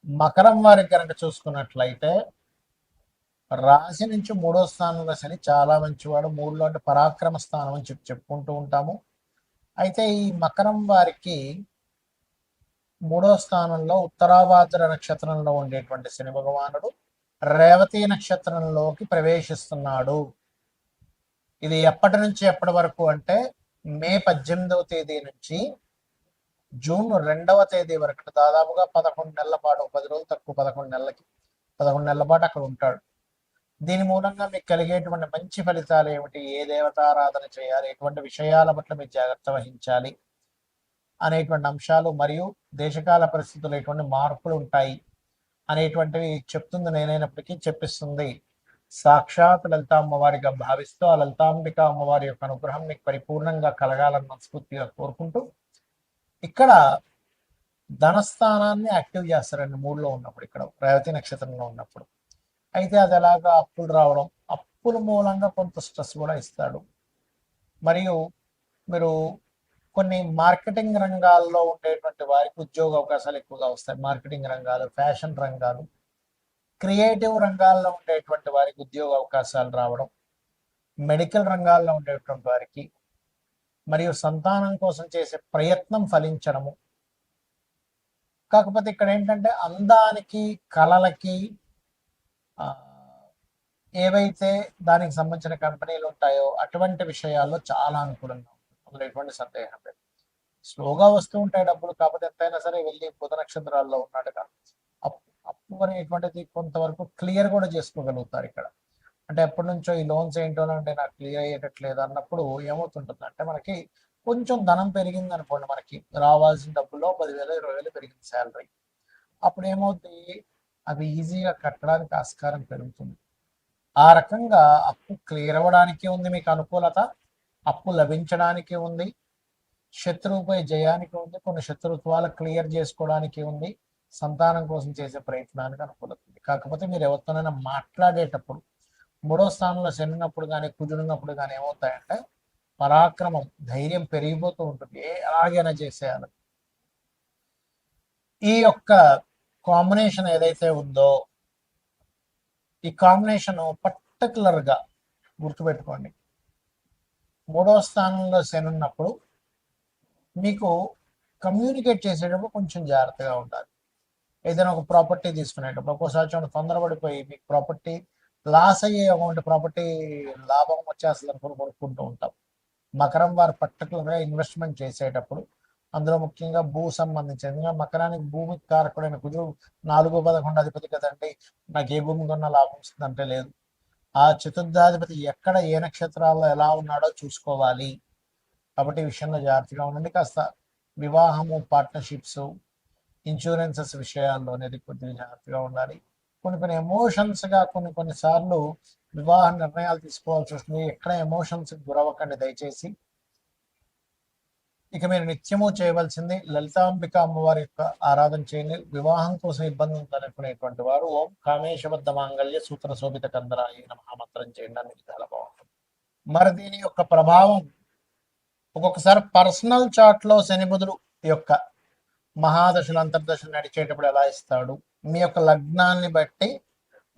మకరం వారికి కనుక చూసుకున్నట్లయితే రాశి నుంచి మూడో స్థానంలో శని చాలా మంచివాడు. మూడులో అంటే పరాక్రమ స్థానం అని చెప్పుకుంటూ ఉంటాము. అయితే ఈ మకరం వారికి మూడో స్థానంలో ఉత్తరాభాద్ర నక్షత్రంలో ఉండేటువంటి శని భగవానుడు రేవతి నక్షత్రంలోకి ప్రవేశిస్తున్నాడు. ఇది ఎప్పటి నుంచి ఎప్పటి వరకు అంటే మే 18వ తేదీ నుంచి జూన్ 2వ తేదీ వరకు, దాదాపుగా 11 నెలల పాటు, 10 రోజులు తక్కువ, 11 నెలల పాటు అక్కడ ఉంటాడు. దీని మూలంగా మీకు కలిగేటువంటి మంచి ఫలితాలు ఏమిటి, ఏ దేవతారాధన చేయాలి, ఎటువంటి విషయాల పట్ల మీరు జాగ్రత్త వహించాలి అనేటువంటి అంశాలు, మరియు దేశకాల పరిస్థితులు ఎటువంటి మార్పులు ఉంటాయి అనేటువంటివి చెప్తుంది నేనైనప్పటికీ చెప్పిస్తుంది సాక్షాత్ లలితా అమ్మవారిగా భావిస్తూ ఆ లలితాంబిక అమ్మవారి యొక్క అనుగ్రహం మీకు పరిపూర్ణంగా కలగాలని మనస్ఫూర్తిగా కోరుకుంటూ, ఇక్కడ ధనస్థానాన్ని యాక్టివ్ చేస్తారండి మూడులో ఉన్నప్పుడు, ఇక్కడ రేవతి నక్షత్రంలో ఉన్నప్పుడు. అయితే అది ఎలాగా అప్పులు రావడం, అప్పుల మూలంగా కొంత స్ట్రెస్ కూడా ఇస్తాడు. మరియు మీరు కొన్ని మార్కెటింగ్ రంగాల్లో ఉండేటువంటి వారికి ఉద్యోగ అవకాశాలు ఎక్కువగా వస్తాయి. మార్కెటింగ్ రంగాలు, ఫ్యాషన్ రంగాలు, క్రియేటివ్ రంగాల్లో ఉండేటువంటి వారికి ఉద్యోగ అవకాశాలు రావడం, మెడికల్ రంగాల్లో ఉండేటువంటి వారికి, మరియు సంతానం కోసం చేసే ప్రయత్నం ఫలించడము. కాకపోతే ఇక్కడ ఏంటంటే అందానికి, కళలకి ఏవైతే దానికి సంబంధించిన కంపెనీలు ఉంటాయో అటువంటి విషయాల్లో చాలా అనుకూలంగా ఉంటుంది. అందులో ఎటువంటి సందేహం లేదు. స్లోగా వస్తూ ఉంటాయి డబ్బులు, కాకపోతే ఎంతైనా సరే వెళ్ళి బుధ నక్షత్రాల్లో ఉన్నాడుగా అప్పు అనేటువంటిది కొంతవరకు క్లియర్ కూడా చేసుకోగలుగుతారు ఇక్కడ. అంటే ఎప్పటి నుంచో ఈ లోన్స్ ఏంటో అంటే నాకు క్లియర్ అయ్యేటట్లేదు అన్నప్పుడు ఏమవుతుంటుంది అంటే, మనకి కొంచెం ధనం పెరిగింది అనుకోండి, మనకి రావాల్సిన డబ్బులో 10,000 20,000 పెరిగింది శాలరీ, అప్పుడు ఏమవుతుంది, అవి ఈజీగా కట్టడానికి ఆస్కారం పెరుగుతుంది. ఆ రకంగా అప్పు క్లియర్ అవ్వడానికి ఉంది మీకు అనుకూలత, అప్పు లభించడానికి ఉంది, శత్రువుపై జయానికి ఉంది, కొన్ని శత్రుత్వాలు క్లియర్ చేసుకోవడానికి ఉంది, సంతానం కోసం చేసే ప్రయత్నానికి అనుకూలత ఉంది. కాకపోతే మీరు ఎవరితోనైనా మాట్లాడేటప్పుడు మూడో స్థానంలో శనినప్పుడు కానీ కుజుడున్నప్పుడు కానీ ఏమవుతాయంటే పరాక్రమం, ధైర్యం పెరిగిపోతూ ఉంటుంది. ఎలాగైనా చేసేయాలి. ఈ యొక్క కాంబినేషన్ ఏదైతే ఉందో, ఈ కాంబినేషన్ పర్టికులర్గా గుర్తుపెట్టుకోండి. మూడో స్థానంలో శని ఉన్నప్పుడు మీకు కమ్యూనికేట్ చేసేటప్పుడు కొంచెం జాగ్రత్తగా ఉండాలి. ఏదైనా ఒక ప్రాపర్టీ తీసుకునేటప్పుడు ఒక్కోసారి చూడండి, తొందరపడిపోయి మీకు ప్రాపర్టీ లాస్ అయ్యే అమౌంట్, ప్రాపర్టీ లాభం వచ్చేస్తుంది అనుకుని కొనుక్కుంటూ ఉంటాం. మకరం వారు పర్టికులర్గా ఇన్వెస్ట్మెంట్ చేసేటప్పుడు, అందులో ముఖ్యంగా భూ సంబంధించింది, మకరానికి భూమి కారకుడైన కుజుడు 4-11 అధిపతి కదండి. నాకు ఏ భూమి కొన్నా లాభం వస్తుంది అంటే లేదు. ఆ చతుర్థాధిపతి ఎక్కడ ఏ నక్షత్రాల్లో ఎలా ఉన్నాడో చూసుకోవాలి. కాబట్టి ఈ విషయంలో జాగ్రత్తగా ఉండండి. కాస్త వివాహము, పార్ట్నర్షిప్స్, ఇన్సూరెన్సెస్ విషయాల్లో అనేది కొద్దిగా జాగ్రత్తగా ఉండాలి. కొన్ని ఎమోషన్స్గా కొన్నిసార్లు వివాహ నిర్ణయాలు తీసుకోవాల్సి వస్తుంది. ఎక్కడ ఎమోషన్స్కి గురవ్వకండి దయచేసి. ఇక మీరు నిత్యము చేయవలసింది లలితాంబిక అమ్మవారి యొక్క ఆరాధన చేయండి. వివాహం కోసం ఇబ్బంది ఉందనుకునేటువంటి వారు ఓం కామేశబద్ధ మాంగళ్య సూత్ర శోభిత కందరాయ నమః మంత్రం చేయండి, అన్ని విధాల బాగుంటుంది. మరి దీని యొక్క ప్రభావం ఒక్కొక్కసారి పర్సనల్ చార్ట్లో శని బుధుడు యొక్క మహాదశలు, అంతర్దశలు నడిచేటప్పుడు ఎలా ఇస్తాడు, మీ యొక్క లగ్నాన్ని బట్టి,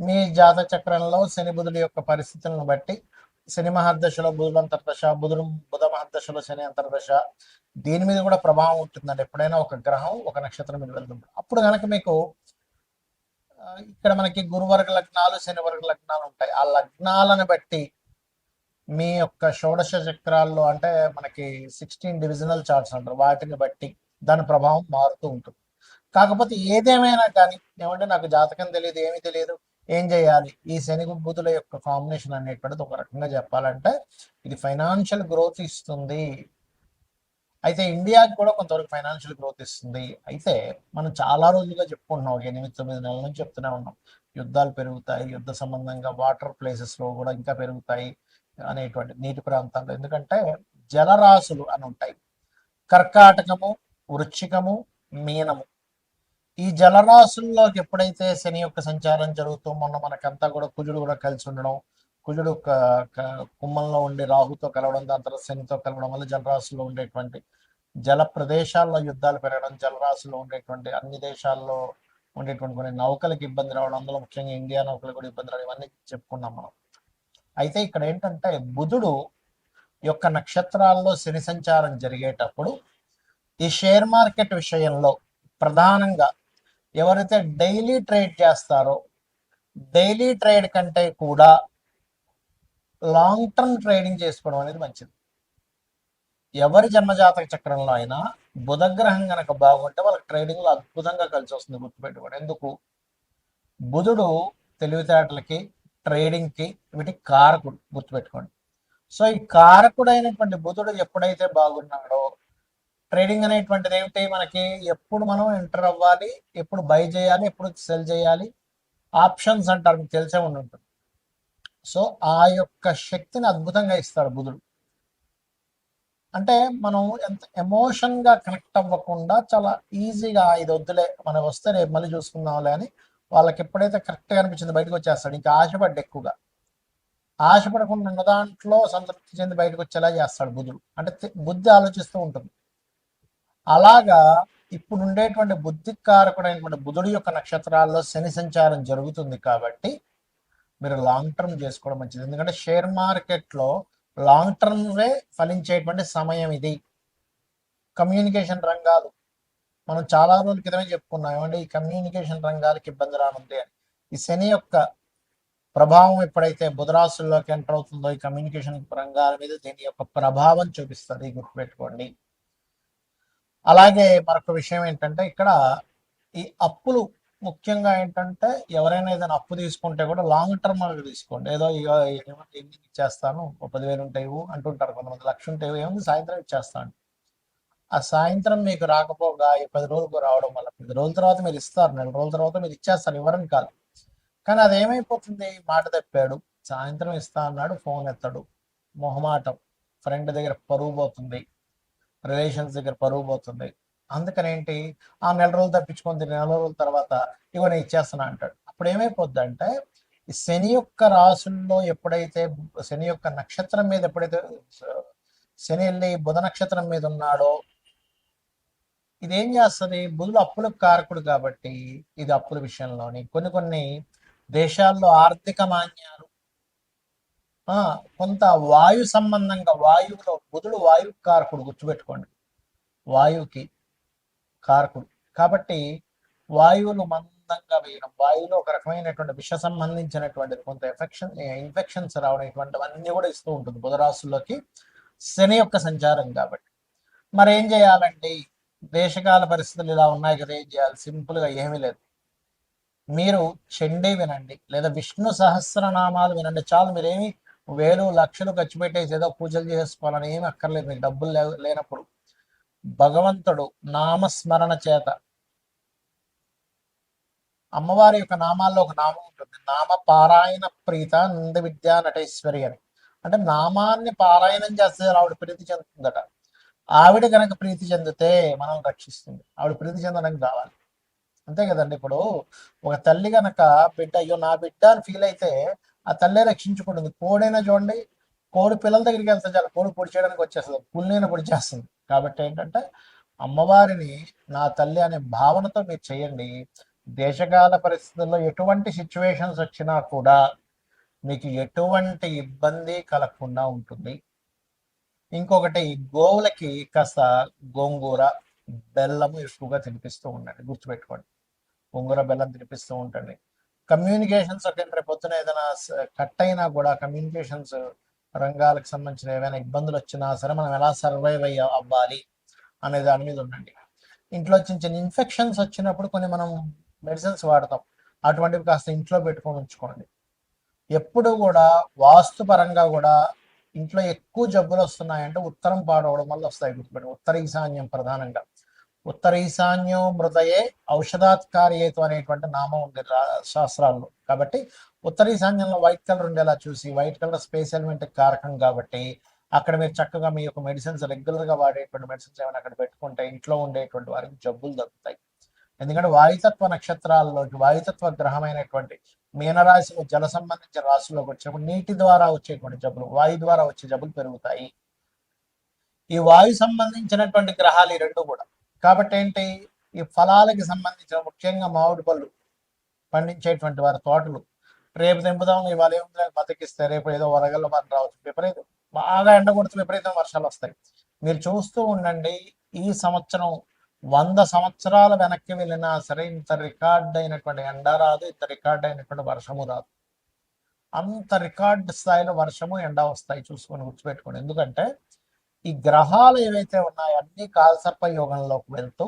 మీ జాతక చక్రంలో శని బుధుడి యొక్క పరిస్థితులను బట్టి, శని మహర్దశలో బుధుడు అంతర్దశ, బుధ మహర్దశలో శని అంతర్దశ, దీని మీద కూడా ప్రభావం ఉంటుందండి. ఎప్పుడైనా ఒక గ్రహం ఒక నక్షత్రం మీద వెళ్తుంది, అప్పుడు కనుక మీకు ఇక్కడ మనకి గురువర్గ లగ్నాలు, శని వర్గ లగ్నాలు ఉంటాయి. ఆ లగ్నాలను బట్టి మీ యొక్క షోడశ చక్రాల్లో, అంటే మనకి 16 డివిజనల్ చార్ట్స్ అంటారు, వాటిని బట్టి దాని ప్రభావం మారుతూ ఉంటుంది. కాకపోతే ఏదేమైనా కానీ ఏమంటే నాకు జాతకం తెలియదు, ఏమీ తెలియదు, ఏం చేయాలి, ఈ శని బుధుల యొక్క కాంబినేషన్ అనేటువంటిది ఒక రకంగా చెప్పాలంటే ఇది ఫైనాన్షియల్ గ్రోత్ ఇస్తుంది. అయితే ఇండియాకి కూడా కొంతవరకు ఫైనాన్షియల్ గ్రోత్ ఇస్తుంది. అయితే మనం చాలా రోజులుగా చెప్పుకుంటున్నాం, 8-9 నెలల నుంచి చెప్తూనే ఉన్నాం, యుద్ధాలు పెరుగుతాయి, యుద్ధ సంబంధంగా వాటర్ ప్లేసెస్లో కూడా ఇంకా పెరుగుతాయి అనేటువంటి, నీటి ప్రాంతాల్లో. ఎందుకంటే జలరాశులు అని ఉంటాయి, కర్కాటకము, వృశ్చికము, మీనము. ఈ జలరాశుల్లోకి ఎప్పుడైతే శని యొక్క సంచారం జరుగుతూ, మొన్న మనకంతా కూడా కుజుడు కూడా కలిసి ఉండడం, కుజుడు కుంభంలో ఉండి రాహుతో కలవడం, దాని తర్వాత శనితో కలవడం వల్ల జలరాశుల్లో ఉండేటువంటి జల ప్రదేశాల్లో యుద్ధాలు పెరగడం, జలరాశుల్లో ఉండేటువంటి అన్ని దేశాల్లో ఉండేటువంటి కొన్ని నౌకలకు ఇబ్బంది రావడం, అందులో ముఖ్యంగా ఇండియా నౌకలు కూడా ఇబ్బంది రావడం, ఇవన్నీ చెప్పుకున్నాం మనం. అయితే ఇక్కడ ఏంటంటే బుధుడు యొక్క నక్షత్రాల్లో శని సంచారం జరిగేటప్పుడు ఈ షేర్ మార్కెట్ విషయంలో ప్రధానంగా ఎవరైతే డైలీ ట్రేడ్ చేస్తారో, డైలీ ట్రేడ్ కంటే కూడా లాంగ్ టర్మ్ ట్రేడింగ్ చేసుకోవడం అనేది మంచిది. ఎవరి జన్మజాతక చక్రంలో అయినా బుధగ్రహం కనుక బాగుంటే వాళ్ళకి ట్రేడింగ్లో అద్భుతంగా కలిసి వస్తుంది. గుర్తుపెట్టుకోండి. ఎందుకు? బుధుడు తెలివితేటలకి, ట్రేడింగ్కి, వీటికి కారకుడు. గుర్తుపెట్టుకోండి. సో ఈ కారకుడు అయినటువంటి బుధుడు ఎప్పుడైతే బాగున్నాడో, ట్రేడింగ్ అనేటువంటిది ఏమిటి? మనకి ఎప్పుడు మనం ఎంటర్ అవ్వాలి, ఎప్పుడు బై చేయాలి, ఎప్పుడు సెల్ చేయాలి, ఆప్షన్స్ అంటారు, మీకు తెలిసే ఉంటుంది. సో ఆ యొక్క శక్తిని అద్భుతంగా ఇస్తాడు బుధుడు. అంటే మనం ఎంత ఎమోషన్గా కనెక్ట్ అవ్వకుండా చాలా ఈజీగా ఇది వద్దులే, మనకు వస్తే రేపు మళ్ళీ చూసుకుందాంలే అని వాళ్ళకి ఎప్పుడైతే కరెక్ట్గా అనిపించింది బయటకు వచ్చేస్తాడు. ఇంకా ఆశపడ్డ ఎక్కువగా ఆశపడకుండా ఉన్న దాంట్లో సంతృప్తి చెంది బయటకు వచ్చేలా చేస్తాడు బుధుడు. అంటే బుద్ధి ఆలోచిస్తూ ఉంటుంది. అలాగా ఇప్పుడు ఉండేటువంటి బుద్ధికారకుడైనటువంటి బుధుడు యొక్క నక్షత్రాల్లో శని సంచారం జరుగుతుంది కాబట్టి మీరు లాంగ్ టర్మ్ చేసుకోవడం మంచిది. ఎందుకంటే షేర్ మార్కెట్లో లాంగ్ టర్మ్వే ఫలించేటువంటి సమయం ఇది. కమ్యూనికేషన్ రంగాలు మనం చాలా రోజుల క్రితమే చెప్పుకున్నాం, ఏమంటే ఈ కమ్యూనికేషన్ రంగాలకు ఇబ్బంది రానుంది అని. ఈ శని యొక్క ప్రభావం ఎప్పుడైతే బుధరాశుల్లోకి ఎంటర్ అవుతుందో ఈ కమ్యూనికేషన్ రంగాల మీద దీని యొక్క ప్రభావం చూపిస్తుంది. గుర్తుపెట్టుకోండి. అలాగే మరొక విషయం ఏంటంటే ఇక్కడ ఈ అప్పులు ముఖ్యంగా ఏంటంటే ఎవరైనా ఏదైనా అప్పు తీసుకుంటే కూడా లాంగ్ టర్మ్ తీసుకోండి. ఏదో ఏమంటే ఎందుకు ఇచ్చేస్తాను, 10,000 ఉంటాయి అంటుంటారు కొంతమంది, 1,00,000 ఉంటాయి, ఏముంది సాయంత్రం ఇచ్చేస్తాను. ఆ సాయంత్రం మీకు రాకపోగా ఈ 10 రోజులకు రావడం వల్ల 10 రోజుల తర్వాత మీరు ఇస్తారు, 4 రోజుల తర్వాత మీరు ఇచ్చేస్తారు, ఇవ్వరని కాదు. కానీ అది ఏమైపోతుంది? మాట తప్పాడు, సాయంత్రం ఇస్తా అన్నాడు, ఫోన్ ఎత్తాడు, మొహమాటం, ఫ్రెండ్ దగ్గర పరువు పోతుంది, రిలేషన్స్ దగ్గర పరువు పోతుంది. అందుకని ఏంటి, ఆ 4 రోజులు తప్పించుకొని 4 రోజుల తర్వాత ఇగో నేను ఇచ్చేస్తున్నా అంటాడు. అప్పుడు ఏమైపోద్ది అంటే ఈ శని యొక్క రాశుల్లో ఎప్పుడైతే శని యొక్క నక్షత్రం మీద ఎప్పుడైతే శని వెళ్ళి బుధ నక్షత్రం మీద ఉన్నాడో ఇదేం చేస్తుంది? బుధుడు అప్పులకు కారకుడు కాబట్టి ఇది అప్పుల విషయంలోని కొన్ని దేశాల్లో ఆర్థిక మాన్యాలు, కొంత వాయు సంబంధంగా, వాయువులో బుధుడు వాయు కారకుడు. గుర్తుపెట్టుకోండి, వాయువుకి కారకుడు కాబట్టి వాయువులు మందంగా వేయడం, వాయువులో ఒక రకమైనటువంటి విష సంబంధించినటువంటిది కొంత ఇన్ఫెక్షన్స్ రావడం, ఇటువంటివన్నీ కూడా ఇస్తూ ఉంటుంది బుధరాశుల్లోకి శని యొక్క సంచారం. కాబట్టి మరి ఏం చేయాలండి? దేశకాల పరిస్థితులు ఇలా ఉన్నాయి కదా, ఏం చేయాలి? సింపుల్గా ఏమీ లేదు, మీరు చండీ వినండి లేదా విష్ణు సహస్రనామాలు వినండి చాలు. మీరేమి వేలు లక్షలు ఖర్చు పెట్టేసి ఏదో పూజలు చేసుకోవాలని ఏమి అక్కర్లేదు. మీకు డబ్బులు లేనప్పుడు భగవంతుడు నామస్మరణ చేత, అమ్మవారి యొక్క నామాల్లో ఒక నామం ఉంటుంది, నామ పారాయణ ప్రీత నంద విద్యా నటేశ్వరి అని. అంటే నామాన్ని పారాయణం చేస్తే ఆవిడ ప్రీతి చెందుతుందట. ఆవిడ కనుక ప్రీతి చెందితే మనం రక్షిస్తుంది. ఆవిడ ప్రీతి చెందడానికి కావాలి, అంతే కదండి. ఇప్పుడు ఒక తల్లి కనుక బిడ్డ, అయ్యో నా బిడ్డ అని ఫీల్ అయితే ఆ తల్లే రక్షించుకుంటుంది. కోడైనా చూడండి, కోడి పిల్లల దగ్గరికి వెళ్తే చాలా, కోడి పొడి చేయడానికి వచ్చేస్తుంది, పుల్లైనా పొడి చేస్తుంది. కాబట్టి ఏంటంటే అమ్మవారిని నా తల్లి అనే భావనతో మీరు చేయండి. దేశకాల పరిస్థితుల్లో ఎటువంటి సిచ్యువేషన్స్ వచ్చినా కూడా మీకు ఎటువంటి ఇబ్బంది కలగకుండా ఉంటుంది. ఇంకొకటి, గోవులకి కాస్త గోంగూర బెల్లము ఎక్కువగా తినిపిస్తూ ఉండండి. గుర్తుపెట్టుకోండి, గోంగూర బెల్లం తినిపిస్తూ ఉండండి. కమ్యూనికేషన్స్ రేపు పొద్దున ఏదైనా కట్ అయినా కూడా కమ్యూనికేషన్స్ రంగాలకు సంబంధించిన ఏమైనా ఇబ్బందులు వచ్చినా సరే మనం ఎలా సర్వైవ్ అవ్వాలి అనే దాని మీద ఉండండి. ఇంట్లో చిన్న చిన్న ఇన్ఫెక్షన్స్ వచ్చినప్పుడు కొన్ని మనం మెడిసిన్స్ వాడతాం, అటువంటివి కాస్త ఇంట్లో పెట్టుకొని ఉంచుకోండి. ఎప్పుడు కూడా వాస్తు పరంగా కూడా ఇంట్లో ఎక్కువ జబ్బులు వస్తున్నాయంటే ఉత్తరం పాడవడం వల్ల వస్తాయి. గుర్తుపెట్టి, ఉత్తర ఈశాన్యం ప్రధానంగా. ఉత్తర ఈశాన్యం మృతయే ఔషధాత్కార్యేతు అనేటువంటి నామం ఉంది శాస్త్రాల్లో. కాబట్టి ఉత్తర ఈశాన్యంలో వైట్ కలర్ ఉండేలా చూసి, వైట్ కలర్ స్పేస్ ఎలిమెంట్ కారకం కాబట్టి అక్కడ మీరు చక్కగా మీ యొక్క మెడిసిన్స్, రెగ్యులర్గా వాడేటువంటి మెడిసిన్స్ ఏమైనా అక్కడ పెట్టుకుంటే ఇంట్లో ఉండేటువంటి వారికి జబ్బులు తగ్గుతాయి. ఎందుకంటే వాయుతత్వ నక్షత్రాల్లోకి వాయుతత్వ గ్రహమైనటువంటి మీనరాశిలో జల సంబంధించిన రాశుల్లోకి వచ్చినప్పుడు నీటి ద్వారా వచ్చేటువంటి జబ్బులు, వాయు ద్వారా వచ్చే జబ్బులు పెరుగుతాయి. ఈ వాయు సంబంధించినటువంటి గ్రహాలు ఈ రెండు కూడా. కాబట్టి ఏంటి, ఈ ఫలాలకి సంబంధించిన ముఖ్యంగా మామిడి పళ్ళు పండించేటువంటి వారి తోటలు రేపు తెంపుదాం ఇవాళ ఏముంది బతికిస్తే రేపు ఏదో వరగల్లో మనం రావచ్చు, విపరీతం బాగా ఎండ కొడుతూ విపరీతం వర్షాలు వస్తాయి. మీరు చూస్తూ ఉండండి, ఈ సంవత్సరం 100 సంవత్సరాల వెనక్కి వెళ్ళినా సరే ఇంత రికార్డ్ అయినటువంటి ఎండ రాదు, ఇంత రికార్డ్ అయినటువంటి వర్షము రాదు. అంత రికార్డ్ స్థాయిలో వర్షము ఎండ వస్తాయి, చూసుకొని గుర్తుపెట్టుకోండి. ఎందుకంటే ఈ గ్రహాలు ఏవైతే ఉన్నాయో అన్ని కాలసర్ప యోగంలోకి వెళ్తూ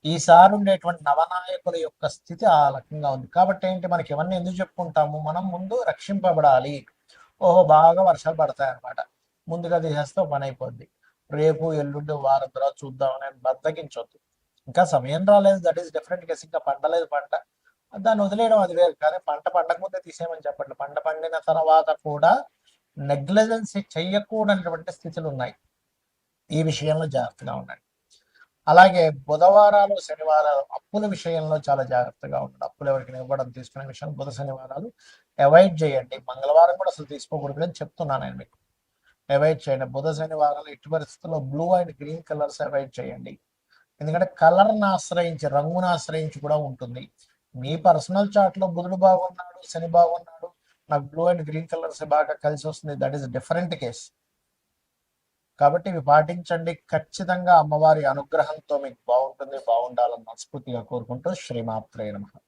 ఈసారి ఉండేటువంటి నవనాయకుల యొక్క స్థితి ఆ రకంగా ఉంది. కాబట్టి ఏంటి, మనకి ఇవన్నీ ఎందుకు చెప్పుకుంటాము, మనం ముందు రక్షింపబడాలి. ఓహో బాగా వర్షాలు పడతాయి అనమాట, ముందుగా తీసేస్తే పని అయిపోద్ది, రేపు ఎల్లుండి వారం తర్వాత చూద్దామని బద్దకించొద్దు. ఇంకా సమయం రాలేదు, దట్ ఈస్ డిఫరెంట్ కేసు. ఇంకా పండలేదు పంట, దాన్ని వదిలేయడం అది వేరు. కానీ పంట పండకముందే తీసేయమని చెప్పట్లు. పంట పండిన తర్వాత కూడా నెగ్లిజెన్సీ చెయ్యకూడనటువంటి స్థితులు ఉన్నాయి. ఈ విషయంలో జాగ్రత్తగా ఉండండి. అలాగే బుధవారాలు శనివారాలు అప్పుల విషయంలో చాలా జాగ్రత్తగా ఉండండి. అప్పులు ఎవరికి ఇవ్వడం తీసుకునే విషయం బుధ శనివారాలు అవాయిడ్ చేయండి. మంగళవారం కూడా అసలు తీసుకోకూడదు అని చెప్తున్నాను నేను మీకు. అవాయిడ్ చేయండి. బుధ శనివారాలు ఎట్టి పరిస్థితుల్లో blue and green colours avoid చేయండి. ఎందుకంటే కలర్ని ఆశ్రయించి, రంగును ఆశ్రయించి కూడా ఉంటుంది. మీ పర్సనల్ చార్ట్లో బుధుడు బాగున్నాడు, శని బాగున్నాడు, నాకు బ్లూ అండ్ గ్రీన్ కలర్స్ బాగా కలిసి వస్తుంది, దట్ ఈస్ డిఫరెంట్ కేస్. కాబట్టి ఇవి పాటించండి. ఖచ్చితంగా అమ్మవారి అనుగ్రహంతో మీకు బాగుంటుంది, బాగుండాలని మనస్ఫూర్తిగా కోరుకుంటూ శ్రీమాత్రే నమః.